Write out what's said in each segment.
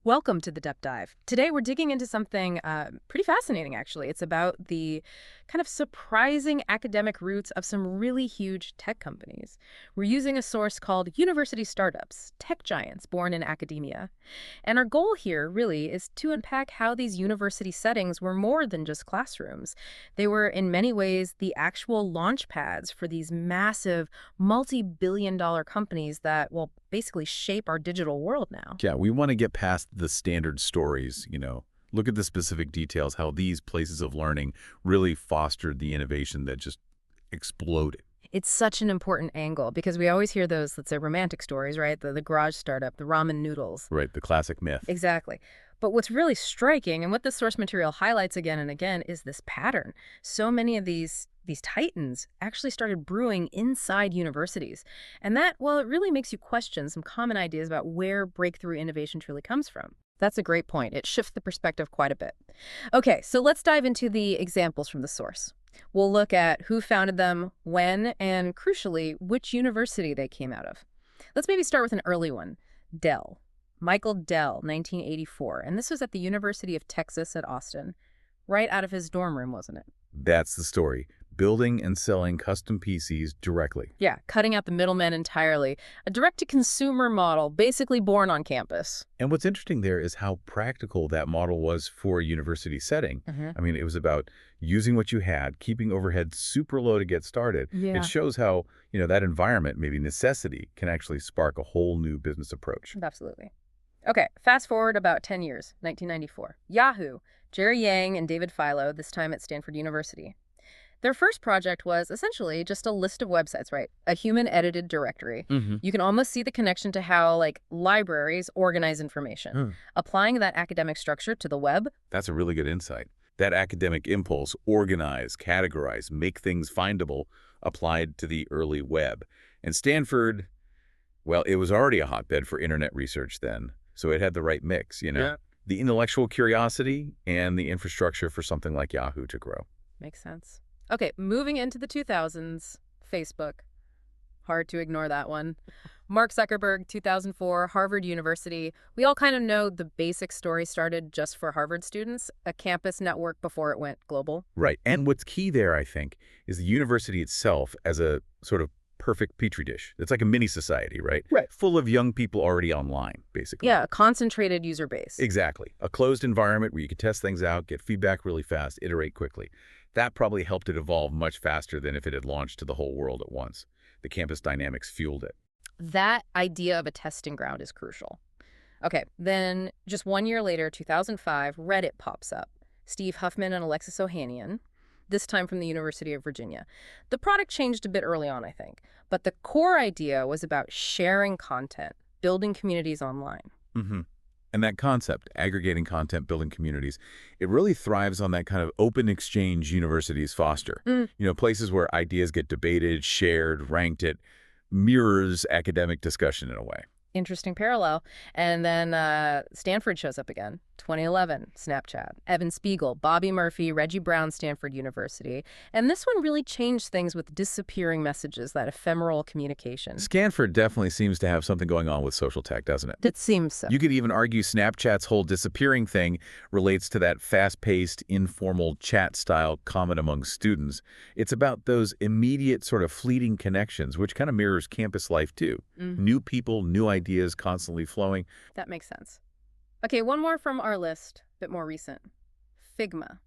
Welcome to the Depth Dive. Today we're digging into something pretty fascinating, actually. It's about the kind of surprising academic roots of some really huge tech companies. We're using a source called University Startups, Tech Giants Born in Academia. And our goal here really is to unpack how these university settings were more than just classrooms. They were, in many ways, the actual launch pads for these massive, multi-billion-dollar companies that will basically shape our digital world now. Yeah, we want to get past the standard stories. Look at the specific details, how these places of learning really fostered the innovation that just exploded. It's such an important angle because we always hear those, let's say, romantic stories, right? The garage startup, the ramen noodles. Right, the classic myth. Exactly. But what's really striking and what this source material highlights again and again is this pattern. So many of these titans actually started brewing inside universities. And that, well, it really makes you question some common ideas about where breakthrough innovation truly comes from. That's a great point. It shifts the perspective quite a bit. Okay, so let's dive into the examples from the source. We'll look at who founded them, when, and crucially, which university they came out of. Let's maybe start with an early one, Dell. Michael Dell, 1984. And this was at the University of Texas at Austin, right out of his dorm room, wasn't it? That's the story. Building and selling custom PCs directly. Yeah, cutting out the middlemen entirely. A direct-to-consumer model, basically born on campus. And what's interesting there is how practical that model was for a university setting. I mean, it was about using what you had, keeping overhead super low to get started. Yeah. It shows how, that environment, maybe necessity, can actually spark a whole new business approach. Absolutely. Okay, fast forward about 10 years, 1994. Yahoo, Jerry Yang and David Filo, this time at Stanford University. Their first project was essentially just a list of websites, right? A human-edited directory. You can almost see the connection to how, like, libraries organize information. Applying that academic structure to the web. That's a really good insight. That academic impulse, organize, categorize, make things findable, applied to the early web. And Stanford, well, it was already a hotbed for internet research then, so it had the right mix, Yeah. The intellectual curiosity and the infrastructure for something like Yahoo to grow. Makes sense. Okay, moving into the 2000s, Facebook. Hard to ignore that one. Mark Zuckerberg, 2004, Harvard University. We all kind of know the basic story started just for Harvard students, a campus network before it went global. Right. And what's key there, I think, is the university itself as a sort of perfect petri dish. It's like a mini society, right? Right. Full of young people already online, basically. Yeah, a concentrated user base. Exactly. A closed environment where you could test things out, get feedback really fast, iterate quickly. That probably helped it evolve much faster than if it had launched to the whole world at once. The campus dynamics fueled it. That idea of a testing ground is crucial. Okay, then just 1 year later, 2005, Reddit pops up. Steve Huffman and Alexis Ohanian, this time from the University of Virginia. The product changed a bit early on, I think, but the core idea was about sharing content, building communities online. And that concept, aggregating content, building communities, it really thrives on that kind of open exchange universities foster. Places where ideas get debated, shared, ranked. It mirrors academic discussion in a way. Interesting parallel. And then Stanford shows up again. 2011, Snapchat. Evan Spiegel, Bobby Murphy, Reggie Brown, Stanford University. And this one really changed things with disappearing messages, that ephemeral communication. Stanford definitely seems to have something going on with social tech, doesn't it? It seems so. You could even argue Snapchat's whole disappearing thing relates to that fast-paced, informal chat style common among students. It's about those immediate sort of fleeting connections, which kind of mirrors campus life too. New people, new ideas constantly flowing. That makes sense. Okay, one more from our list, a bit more recent. Figma.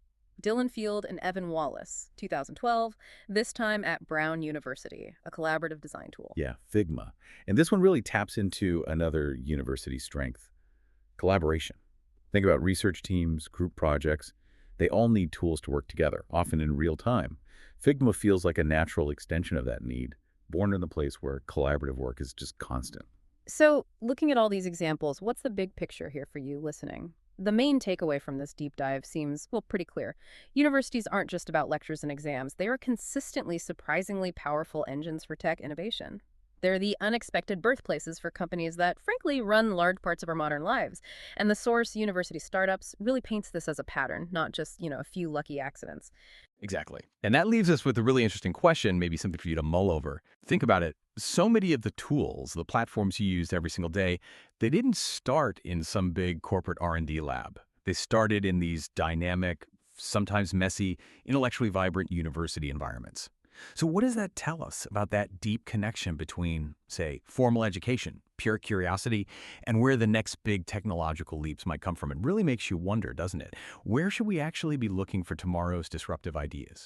Dylan Field and Evan Wallace, 2012, this time at Brown University, a collaborative design tool. Yeah, Figma. And this one really taps into another university strength, collaboration. Think about research teams, group projects. They all need tools to work together, often in real time. Figma feels like a natural extension of that need, born in the place where collaborative work is just constant. So, looking at all these examples, what's the big picture here for you listening? The main takeaway from this deep dive seems, well, pretty clear. Universities aren't just about lectures and exams. They are consistently surprisingly powerful engines for tech innovation. They're the unexpected birthplaces for companies that, frankly, run large parts of our modern lives. And the Source University startups really paints this as a pattern, not just, a few lucky accidents. Exactly. And that leaves us with a really interesting question, maybe something for you to mull over. Think about it. So many of the tools, the platforms you use every single day, they didn't start in some big corporate R&D lab. They started in these dynamic, sometimes messy, intellectually vibrant university environments. So what does that tell us about that deep connection between, say, formal education, pure curiosity, and where the next big technological leaps might come from? It really makes you wonder, doesn't it? Where should we actually be looking for tomorrow's disruptive ideas?